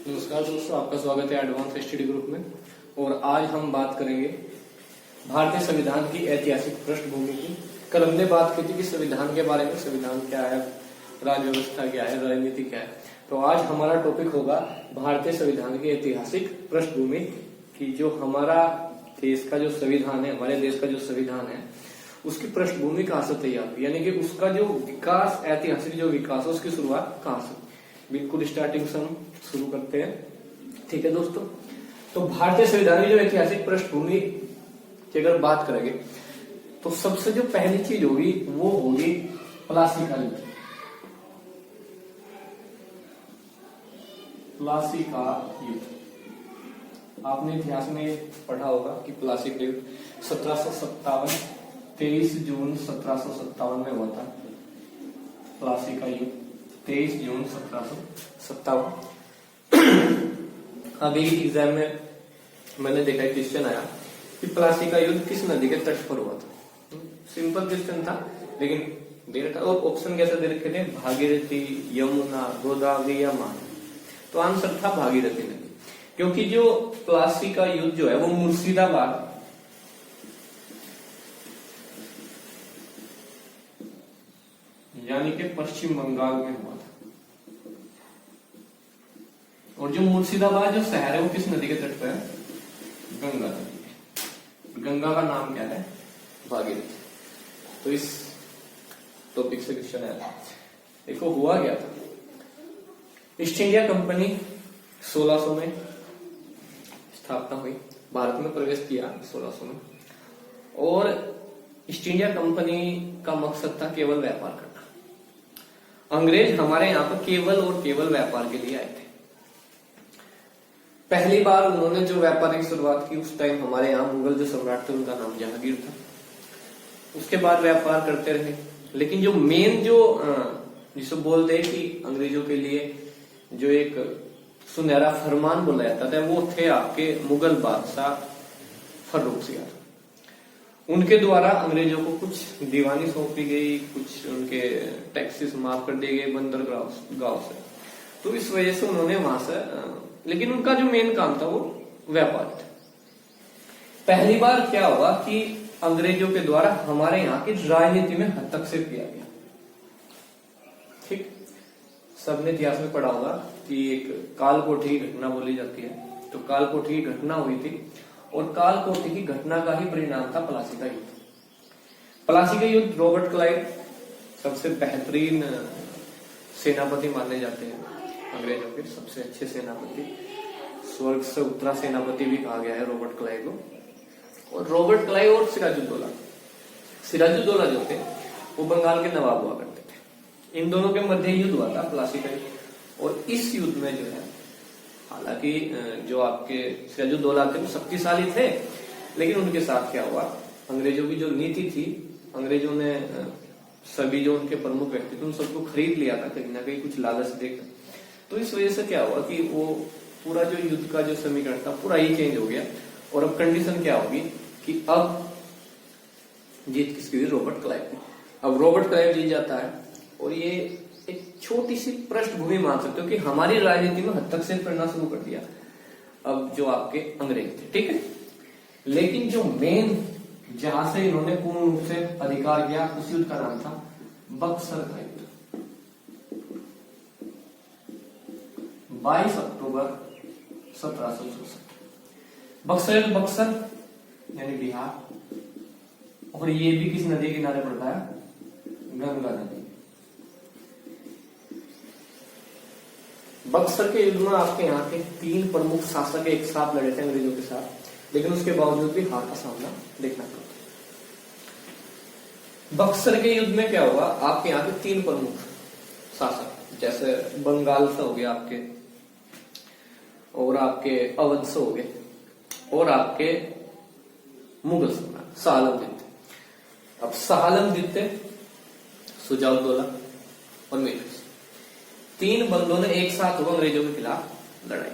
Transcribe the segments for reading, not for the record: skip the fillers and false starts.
नमस्कार दोस्तों, आपका स्वागत है एडवांस स्टडी ग्रुप में। और आज हम बात करेंगे भारतीय संविधान की ऐतिहासिक पृष्ठभूमि की। कल हमने बात की थी कि संविधान के बारे में, संविधान क्या है, राज्य व्यवस्था क्या है, राजनीति क्या है। तो आज हमारा टॉपिक होगा भारतीय संविधान की ऐतिहासिक पृष्ठभूमि की। जो हमारा देश का जो संविधान है, हमारे देश का जो संविधान है, उसकी पृष्ठभूमि कहाँ से तैयार हुई, यानी कि उसका जो विकास, ऐतिहासिक जो विकास है, उसकी शुरुआत कहाँ से। बिल्कुल स्टार्टिंग से हम शुरू करते हैं। ठीक है दोस्तों, तो भारतीय संविधान की जो ऐतिहासिक पृष्ठभूमि की अगर बात करेंगे तो सबसे जो पहली चीज होगी वो होगी प्लासी का युद्ध। प्लासी का युद्ध आपने इतिहास में पढ़ा होगा कि प्लासी का युद्ध 1757 23 जून 1757 में हुआ था। प्लासी का युद्ध 23 जून 1757। अभी एग्जाम में मैंने देखा क्वेश्चन आया कि प्लासी का युद्ध किस नदी के तट पर हुआ था। सिंपल क्वेश्चन था, लेकिन दे रखा। और ऑप्शन कैसे दे रखे थे, भागीरथी, यमुना, गोदावरी या मान। तो आंसर था भागीरथी नदी, क्योंकि जो प्लासी का युद्ध जो है वो मुर्शिदाबाद यानी कि पश्चिम बंगाल में हुआ था। और जो मुर्शिदाबाद जो शहर है वो किस नदी के तट पर है, गंगा नदी के। गंगा का नाम क्या है, भागीरथी। तो इस टॉपिक से क्वेश्चन है। देखो हुआ क्या था, ईस्ट इंडिया कंपनी 1600 में स्थापना हुई, भारत में प्रवेश किया 1600 में। और ईस्ट इंडिया कंपनी का मकसद था केवल व्यापार करना। अंग्रेज हमारे यहाँ पर केवल और केवल व्यापार के लिए आए थे। पहली बार उन्होंने जो व्यापार की शुरुआत की, उस टाइम हमारे यहाँ मुगल जो सम्राट थे उनका नाम जहांगीर था। उसके बाद व्यापार करते रहे, लेकिन जो मेन जो जिसे बोलते हैं कि अंग्रेजों के लिए जो एक सुनहरा फरमान बोला जाता था, वो थे आपके मुगल बादशाह फर्रुखसियार। उनके द्वारा अंग्रेजों को कुछ दीवानी सौंपी गई, कुछ उनके टैक्सेस माफ कर दिए गए बंदरगाह से। तो इस वजह से उन्होंने वहां से, लेकिन उनका जो मेन काम था वो व्यापार था। पहली बार क्या हुआ कि अंग्रेजों के द्वारा हमारे यहाँ की राजनीति में हस्तक्षेप किया गया। ठीक, सबने इतिहास में पढ़ा होगा कि एक कालकोठी की घटना बोली जाती है। तो कालकोठी की घटना हुई थी, और कालकोठी की घटना का ही परिणाम था प्लासी का युद्ध। प्लासी का युद्ध रॉबर्ट क्लाइव सबसे बेहतरीन सेनापति माने जाते हैं, अंग्रेजों के सबसे अच्छे सेनापति, स्वर्ग से उतरा सेनापति भी कहा गया है रॉबर्ट क्लाइव को। और रॉबर्ट क्लाइव और सिराजुद्दौला जो थे वो बंगाल के नवाब हुआ करते थे। इन दोनों के मध्य युद्ध हुआ था, प्लासी का युद्ध। और इस युद्ध में जो है, हालांकि जो आपके सिराजुद्दौला थे वो शक्तिशाली थे, लेकिन उनके साथ क्या हुआ, अंग्रेजों की जो नीति थी, अंग्रेजों ने सभी जो उनके प्रमुख व्यक्ति थे उन सबको खरीद लिया था कहीं ना कहीं कुछ लालच देकर। तो इस वजह से क्या हुआ कि वो पूरा जो युद्ध का जो समीकरण था पूरा ही चेंज हो गया। और अब कंडीशन क्या होगी कि अब जीत किसकी हुई, रॉबर्ट क्लाइव की। अब रॉबर्ट क्लाइव जीत जाता है, और ये एक छोटी सी पृष्ठभूमि मान सकते हो कि हमारी राजनीति में हस्तक्षेप करना शुरू कर दिया अब जो आपके अंग्रेज थे। ठीक है, लेकिन जो मेन जहां से इन्होंने पूर्ण रूप से अधिकार किया, उस युद्ध का नाम था बक्सर का युद्ध। 22 अक्टूबर 1764। बक्सर, बक्सर यानी बिहार, और ये भी किस नदी के किनारे पड़ता है, गंगा नदी। बक्सर के युद्ध में आपके यहाँ के 3 प्रमुख शासक एक साथ लड़े थे अंग्रेजों के साथ, लेकिन उसके बावजूद भी हार का सामना देखना पड़ा। बक्सर के युद्ध में क्या हुआ, आपके यहाँ के 3 प्रमुख शासक, जैसे बंगाल से हो गया आपके, और आपके अवध से हो गए, और आपके मुगल सम्राट शाह आलम जीते। अब शाह आलम जीते, शुजाउद्दौला और मीर 3 बंदों ने एक साथ हुआ अंग्रेजों के खिलाफ लड़ाई,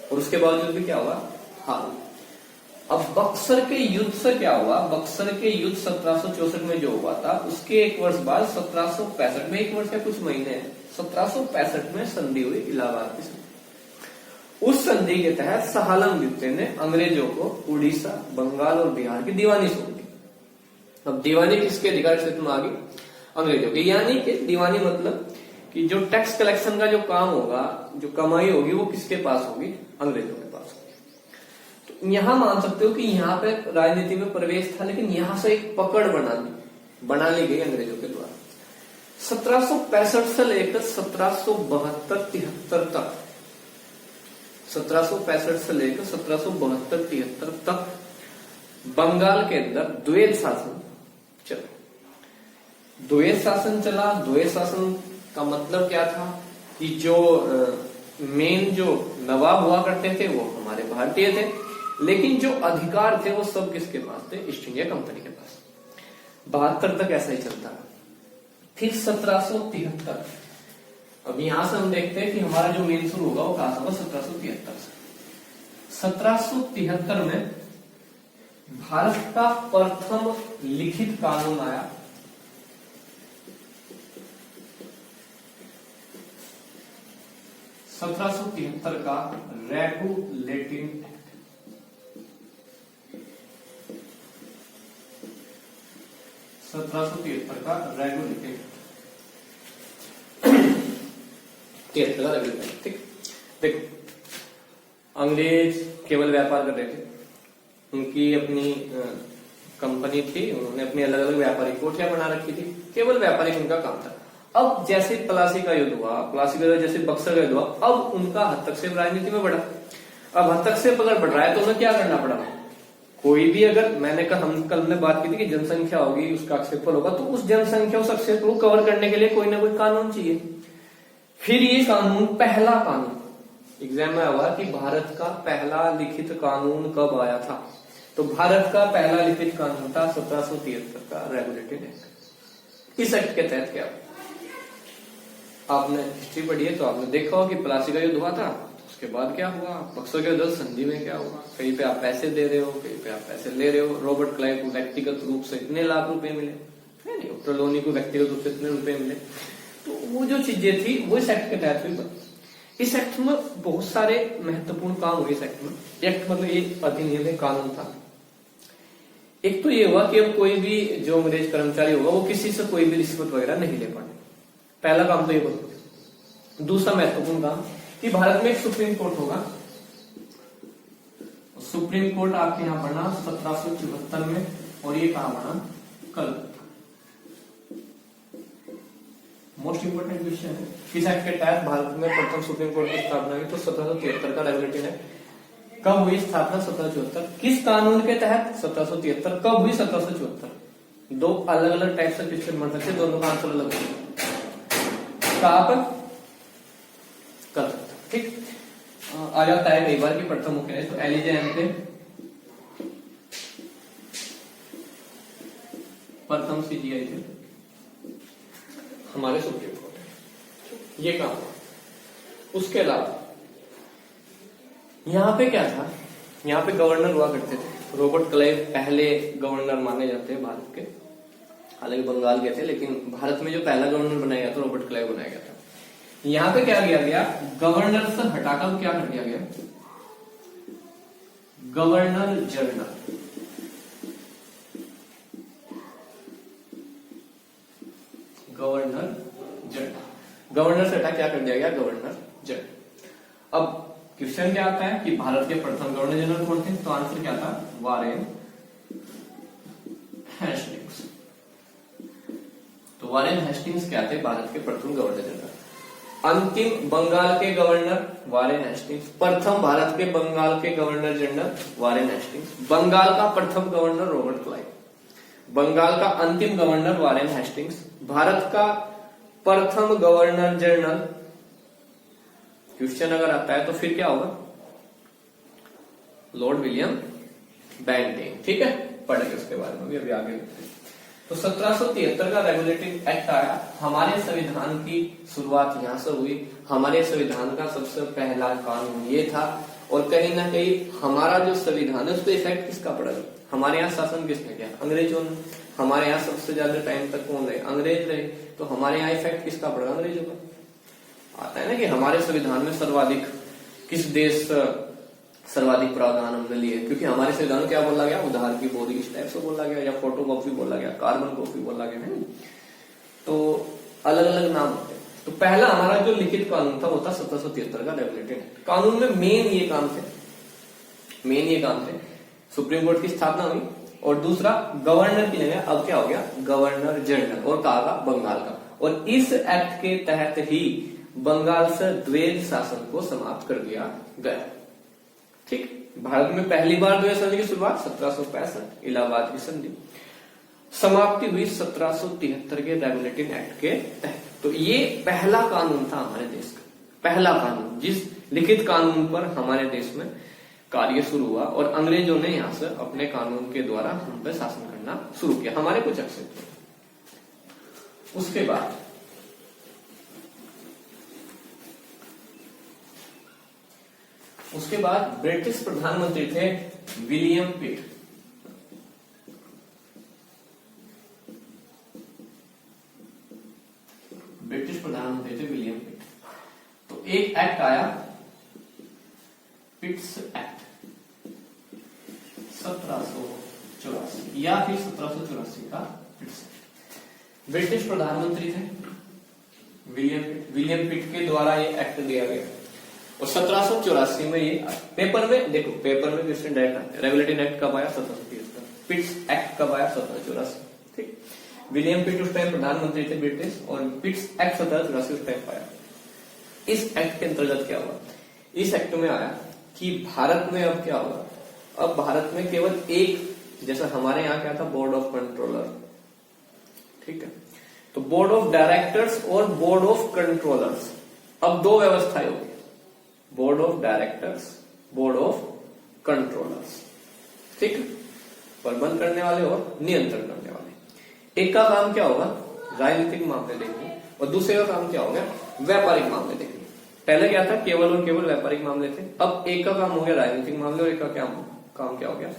और उसके बावजूद भी क्या हुआ, हार। अब बक्सर के युद्ध से क्या हुआ, बक्सर के युद्ध 1764 में जो हुआ था, उसके एक वर्ष बाद 1765 में, एक वर्ष या कुछ महीने, 1765 में संधि हुई, इलाहाबाद की संधि। उस संधि के तहत सहालम द्वितीय ने अंग्रेजों को उड़ीसा, बंगाल और बिहार की दीवानी सौंप दी। अब दीवानी किसके अधिकार क्षेत्र में आ गई? अंग्रेजों के। यानी कि दीवानी मतलब कि जो टैक्स कलेक्शन का जो काम होगा, जो कमाई होगी, वो किसके पास होगी? अंग्रेजों के पास होगी। तो यहां मान सकते हो कि यहाँ पे राजनीति में प्रवेश था, लेकिन यहां से एक पकड़ बना ली गई अंग्रेजों के द्वारा। 1765 से लेकर 1772-73 तक, 1765 से लेकर 1772-73 तक बंगाल के अंदर द्वैध शासन चला। द्वैध शासन चला। द्वैध शासन का मतलब क्या था कि जो मेन जो नवाब हुआ करते थे वो हमारे भारतीय थे, लेकिन जो अधिकार थे वो सब किसके पास थे? ईस्ट इंडिया कंपनी के पास। 72 तक ऐसा ही चलता है। फिर 1773, अब यहां से हम देखते हैं कि हमारा जो मेन शुरू होगा वो कहां से होगा? 1773 से। 1773 में भारत का प्रथम लिखित कानून आया, का रेगुलेटिंग एक्ट। 1773 का रेगुलेटिंग ठीक। देखो, अंग्रेज केवल व्यापार कर रहे थे, उनकी अपनी कंपनी थी, उन्होंने अपनी अलग अलग व्यापारिक कोठियां बना रखी थी, केवल व्यापारिक उनका काम था। अब जैसे प्लासी का युद्ध हुआ, जैसे बक्सर का युद्ध हुआ, अब उनका हस्तक्षेप राजनीति में बढ़ा। अब हस्तक्षेप अगर बढ़ रहा है तो उन्हें क्या करना पड़ा? कोई भी, अगर मैंने कहा, हम कल में बात की थी कि जनसंख्या होगी, उसका आक्षेपफल होगा, तो उस जनसंख्या, उस आक्षेप को कवर करने के लिए कोई ना कोई कानून चाहिए। फिर ये कानून, पहला कानून एग्जाम में हुआ कि भारत का पहला लिखित कानून कब आया था? तो भारत का पहला लिखित कानून था 1773 का रेगुलेटिंग एक्ट। इस एक्ट के तहत क्या, आपने हिस्ट्री पढ़ी है तो आपने देखा हो कि प्लासी का युद्ध हुआ था, उसके बाद क्या हुआ? बक्सर के युद्ध, संधि में क्या हुआ? कहीं पे आप पैसे दे रहे हो, कहीं पे आप पैसे ले रहे हो। रॉबर्ट क्लाइव को व्यक्तिगत रूप से इतने लाख रुपए मिले, नहीं, ट्रेलॉनी को व्यक्तिगत रूप से इतने रुपए मिले। तो वो जो चीजें थी वो इस एक्ट के तहत हुई। इस एक्ट में बहुत सारे महत्वपूर्ण काम हुए। इस एक्ट में, एक्ट मतलब ये अधिनियम है, कानून था। एक तो ये हुआ कि अब कोई भी जो अंग्रेज कर्मचारी होगा वो किसी से कोई भी रिश्वत वगैरह नहीं ले पाए। पहला काम तो ये बोलो। दूसरा महत्वपूर्ण काम कि भारत में एक सुप्रीम कोर्ट होगा। सुप्रीम कोर्ट आपके यहां बना 1774 में, और ये कहां बना? कल। मोस्ट इंपोर्टेंट क्वेश्चन है, किस एक्ट के तहत भारत में प्रथम सुप्रीम कोर्ट की स्थापना हुई? तो 1773 का रेगुलेटिंग एक्ट। कब हुई स्थापना? 1774। किस कानून के तहत? 1773। कब हुई? 1774। दो अलग अलग टाइप से क्वेश्चन बन सकते, दोनों का आंसर अलग होगा। कहां पर कर सकता, ठीक। आ जाता है कई बार की प्रथम मुख्य न्यायाधीश, तो एलिजा थे प्रथम सीजीआई थे हमारे सुप्रीम कोर्ट, ये काम हुआ। उसके अलावा यहां पे क्या था? यहाँ पे गवर्नर हुआ करते थे। रॉबर्ट क्लाइव पहले गवर्नर माने जाते हैं भारत के, हालांकि बंगाल के थे, लेकिन भारत में जो पहला गवर्नर बनाया गया था रोबर्ट क्लाइव बनाया गया था। यहाँ पे क्या किया गया? गवर्नर से हटाकर क्या कर दिया गया? Governor general. Governor general, governor से हटा क्या कर दिया गया? Governor general. अब क्वेश्चन क्या आता है कि भारत के प्रथम गवर्नर जनरल कौन थे? तो आंसर क्या था? Warren Hastings. तो वारेन हेस्टिंग्स क्या थे? भारत के प्रथम गवर्नर जनरल। अंतिम बंगाल के गवर्नर वारेन हेस्टिंग्स। प्रथम भारत के बंगाल के governor general Warren Hastings. Bengal का प्रथम गवर्नर रॉबर्ट क्लाइव। बंगाल का अंतिम गवर्नर वारेन हेस्टिंग्स। भारत का प्रथम गवर्नर जनरल। क्वेश्चन अगर आता है तो फिर क्या होगा? Lord William Bentinck. ठीक है, पढ़ेंगे उसके बारे में भी अभी आगे। तो 1773 का रेगुलेटिंग एक्ट आया। हमारे संविधान की शुरुआत यहां से हुई। हमारे संविधान का सबसे पहला कानून ये था, और कहीं ना कहीं हमारा जो संविधान है उस पर इफेक्ट किसका पड़ा? हमारे यहाँ शासन किसने किया? अंग्रेजों ने। हमारे यहाँ सबसे ज्यादा टाइम तक कौन रहे? अंग्रेज रहे। तो हमारे यहाँ इफेक्ट किसका पड़ा? अंग्रेजों का। आता है ना कि हमारे संविधान में सर्वाधिक किस देश सर्वाधिक प्रावधान हमने लिए, क्योंकि हमारे संविधान में क्या बोला गया, उधार की बोरी इस टाइप से बोला गया, या फोटो कॉपी बोला गया, कार्बन कॉपी बोला गया है। तो अलग अलग नाम होते हैं। तो पहला हमारा जो लिखित कानून था वो था 1773 का रेगुलेटिंग एक्ट। कानून में मेन ये काम थे, सुप्रीम कोर्ट की स्थापना हुई, और दूसरा गवर्नर की जगह अब क्या हो गया, गवर्नर जनरल, और कहा का बंगाल का। और इस एक्ट के तहत ही बंगाल से द्वैध शासन को समाप्त कर दिया गया। ठीक, भारत में पहली बार द्वैध शासन की शुरुआत 1765 इलाहाबाद की संधि, समाप्ति हुई 1773 के रेगुलेटिंग एक्ट के तहत। तो ये पहला कानून था हमारे देश का, पहला कानून जिस लिखित कानून पर हमारे देश में कार्य शुरू हुआ, और अंग्रेजों ने यहां से अपने कानून के द्वारा हम पे शासन करना शुरू किया, हमारे कुछ एक्सेप्ट। उसके बाद ब्रिटिश प्रधानमंत्री थे विलियम पिट। ब्रिटिश प्रधानमंत्री थे विलियम पिट। तो एक एक्ट आया, पिट्स एक्ट 1784 या फिर 1784 का पिट्स। ब्रिटिश प्रधानमंत्री थे विलियम पिट के द्वारा ये एक्ट दिया गया, और 1784 में ये पेपर में देखो, पेपर में क्वेश्चन डायरेक्ट आते हैं। रेगुलेटिंग एक्ट कब आया, 1773। पिट्स एक्ट कब आया, 1784। ठीक, विलियम पिट उस टाइम प्रधानमंत्री थे ब्रिटिश, और पिट्स एक्ट 1784 उस टाइम आया। इस एक्ट के अंतर्गत क्या हुआ, इस एक्ट में आया कि भारत में अब क्या होगा, अब भारत में केवल एक, जैसा हमारे यहाँ क्या था, बोर्ड ऑफ कंट्रोलर, ठीक है, तो बोर्ड ऑफ डायरेक्टर्स और बोर्ड ऑफ कंट्रोलर्स, अब दो व्यवस्थाएं होगी, board of directors, board of controllers. ठीक, प्रबंध करने वाले और नियंत्रण करने वाले। एक का काम क्या होगा, राजनीतिक मामले देखने, और दूसरे का काम क्या होगा, व्यापारिक मामले देखने। पहले क्या था, केवल और केवल व्यापारिक मामले थे, अब एक का काम हो गया राजनीतिक मामले, और एक का काम क्या हो गया,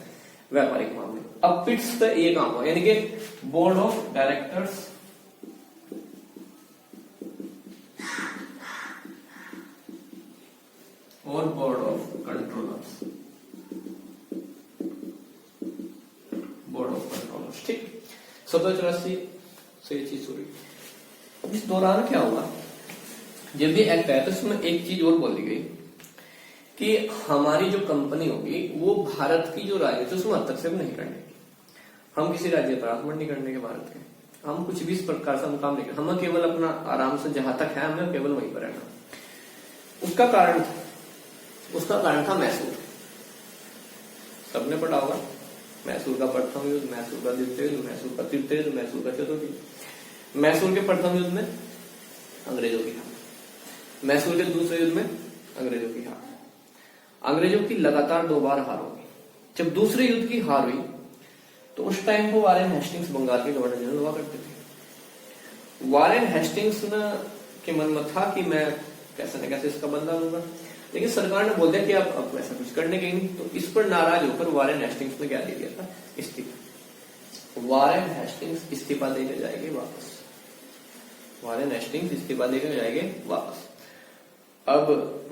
व्यापारिक मामले। अब पिट्स का ये काम हुआ, यानी कि बोर्ड ऑफ डायरेक्टर्स और बोर्ड ऑफ कंट्रोलर्स, ठीक। 1784 से ये चीज हुई। अब इस दौरान क्या हुआ, जब ये एक्ट आया तो इसमें एक चीज और बोली गई कि हमारी जो कंपनी होगी वो भारत की जो राजनीति उसमें हस्तक्षेप नहीं करने की, हम किसी राज्य पर आक्रमण नहीं करने के भारत के, हम कुछ भी इस प्रकार से हम काम नहीं कर, हमें केवल अपना आराम से जहां तक है हमें केवल वहीं पर रहना। उसका कारण था मैसूर। सबने पढ़ा होगा, मैसूर का प्रथम युद्ध, मैसूर का द्वितीय युद्ध, मैसूर का तृतीय युद्ध, मैसूर का चतुर्थ युद्ध। मैसूर के प्रथम युद्ध में अंग्रेजों की हार, मैसूर के दूसरे युद्ध में अंग्रेजों की हार, अंग्रेजों की लगातार 2 बार हार होगी। जब दूसरे युद्ध की हार हुई तो उस टाइम को वारेन हेस्टिंग्स बंगाल के गवर्नर जनरल हुआ करते थे। वारेन हेस्टिंग्स के मन में था कि मैं कैसे न कैसे इसका बदला लूंगा, लेकिन सरकार ने बोल दिया कि आप ऐसा कुछ करने के नहीं। तो इस पर नाराज होकर वारेन हेस्टिंग्स ने क्या दे दिया था, इस्तीफा। वारेन हेस्टिंग्स इस्तीफा देकर जाएंगे वापस, वारेन हेस्टिंग्स इस्तीफा देकर जाएंगे वापस। अब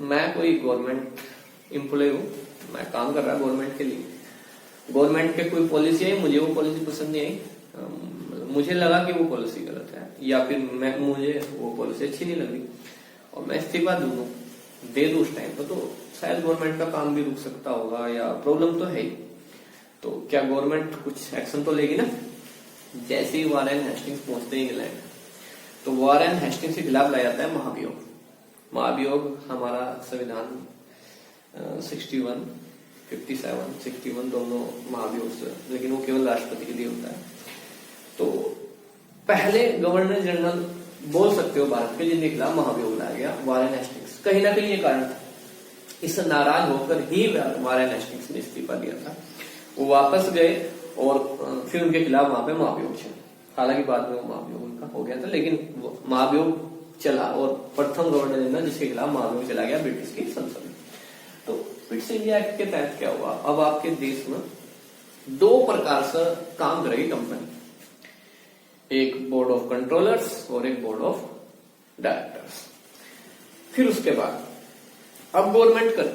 मैं कोई गवर्नमेंट एम्प्लॉय हूं, मैं काम कर रहा गवर्नमेंट के लिए, गवर्नमेंट के कोई पॉलिसी आई, मुझे वो पॉलिसी पसंद नहीं आई, मुझे लगा कि वो पॉलिसी गलत है, या फिर मुझे वो पॉलिसी अच्छी नहीं लगी और मैं इस्तीफा दे दूं उस टाइम पर, तो शायद गवर्नमेंट का काम भी रुक सकता होगा, या प्रॉब्लम तो है ही। तो क्या गवर्नमेंट कुछ एक्शन तो लेगी ना। जैसे ही वारेन हेस्टिंग्स पहुंचते हैं इंग्लैंड, तो वारेन हेस्टिंग्स के खिलाफ लाया जाता है महाभियोग। महाभियोग हमारा संविधान 61, 57, 61 दोनों महाभियोग से, लेकिन वो केवल राष्ट्रपति के लिए होता है। तो पहले गवर्नर जनरल बोल सकते हो भारत के, जिनके खिलाफ महाभियोग लाया गया वारेन हेस्टिंग्स, कहीं ना कहीं ये कारण था। इससे नाराज होकर ही वारेन हेस्टिंग्स ने इस्तीफा दिया था। वो वापस गए और फिर उनके खिलाफ वहां पे महाभियोग चला। हालांकि बाद में वो महाभियोग उनका हो गया था, लेकिन महाभियोग चला और प्रथम गवर्नर जनरल जिसके खिलाफ महाभियोग चला गया ब्रिटिश की संसद में। तो पिट्स इंडिया एक्ट के तहत क्या हुआ, अब आपके देश में 2 प्रकार से काम करेगी कंपनी, एक बोर्ड ऑफ कंट्रोलर्स और एक बोर्ड ऑफ डायरेक्टर्स। फिर उसके बाद अब गवर्नमेंट कर